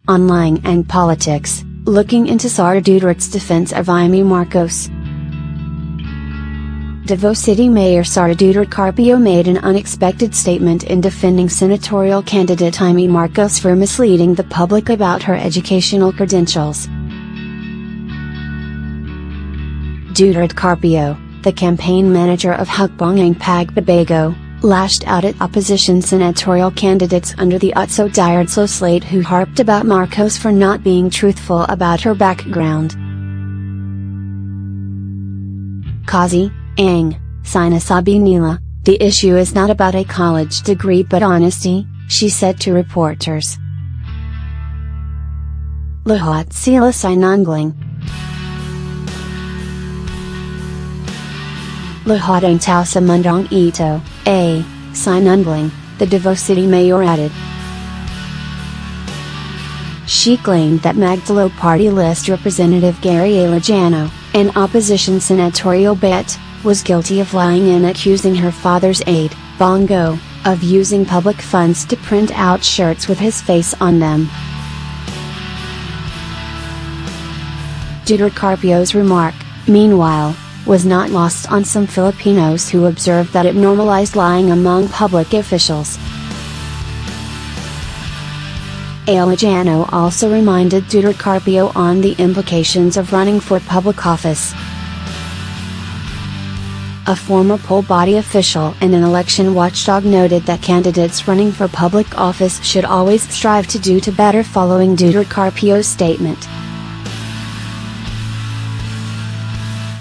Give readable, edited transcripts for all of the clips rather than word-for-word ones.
on lying and politics, looking into Sara Duterte's defense of Imee Marcos. Davao City Mayor Sara Duterte made an unexpected statement in defending senatorial candidate Imee Marcos for misleading the public about her educational credentials. Duterte, the campaign manager of Hukbong Pagbabago, lashed out at opposition senatorial candidates under the Utso Diardslo slate who harped about Marcos for not being truthful about her background. Kazi, ang sinasabi nila, the issue is not about a college degree but honesty, she said to reporters. Lahat sila sinungaling. Lahat ang tao sa mundong ito, sinungaling, the Davao City mayor added. She claimed that Magdalo party list representative Gary Alejano, an opposition senatorial bet, was guilty of lying and accusing her father's aide, Bongo, of using public funds to print out shirts with his face on them. Duterte's remark, meanwhile, was not lost on some Filipinos who observed that it normalized lying among public officials. Alejano also reminded Duterte on the implications of running for public office. A former poll body official and an election watchdog noted that candidates running for public office should always strive to do better following Duterte's statement.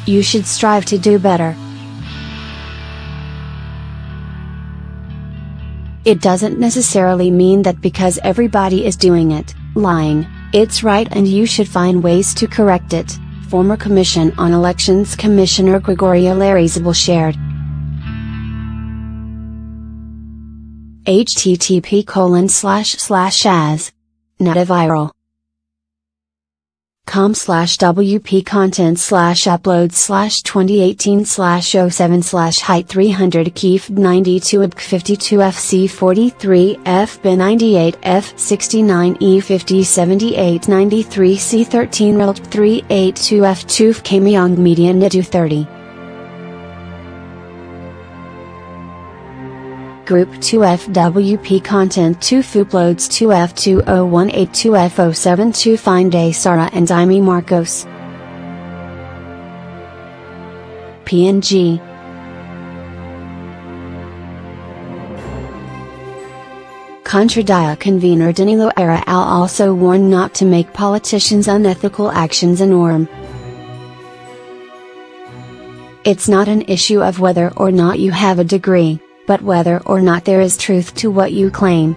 You should strive to do better. It doesn't necessarily mean that because everybody is doing it, lying, it's right and you should find ways to correct it, former Commission on Elections Commissioner Gregorio Larizabal shared. http://as netaviral com/WP content/upload/2018/07/height 300 Keef 92 IB 52 FC 43 FB 98 F 69 E 50 78 93 C 13 RELT 382 F 2 Kamyong Media Nidu 30 Group 2FWP Content 2 Uploads 2F20182F072 Find A Sara and Imee Marcos PNG Contradia convener Danilo Araal also warned not to make politicians' unethical actions a norm. It's not an issue of whether or not you have a degree, but whether or not there is truth to what you claim.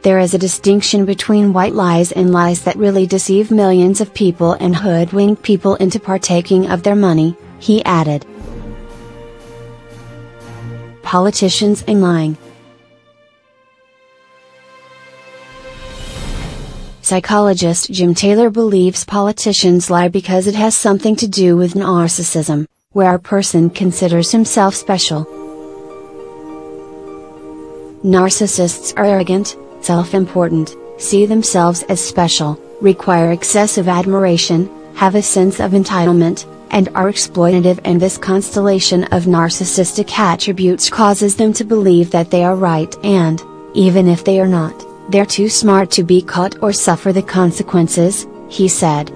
There is a distinction between white lies and lies that really deceive millions of people and hoodwink people into partaking of their money, he added. Politicians and lying. Psychologist Jim Taylor believes politicians lie because it has something to do with narcissism, where a person considers himself special. Narcissists are arrogant, self-important, see themselves as special, require excessive admiration, have a sense of entitlement, and are exploitative, and this constellation of narcissistic attributes causes them to believe that they are right and, even if they are not, they're too smart to be caught or suffer the consequences, he said.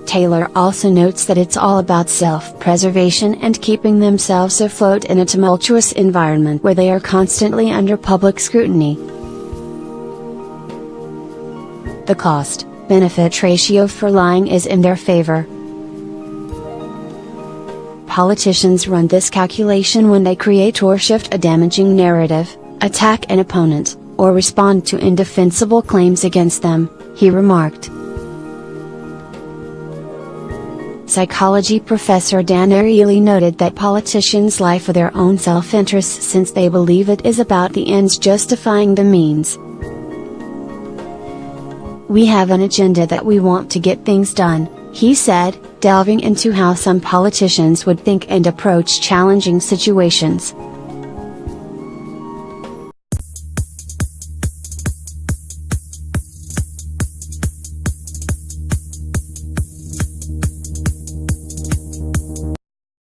Taylor also notes that it's all about self-preservation and keeping themselves afloat in a tumultuous environment where they are constantly under public scrutiny. The cost-benefit ratio for lying is in their favor. Politicians run this calculation when they create or shift a damaging narrative, attack an opponent, or respond to indefensible claims against them, he remarked. Psychology professor Dan Ariely noted that politicians lie for their own self-interest since they believe it is about the ends justifying the means. We have an agenda that we want to get things done, he said, delving into how some politicians would think and approach challenging situations.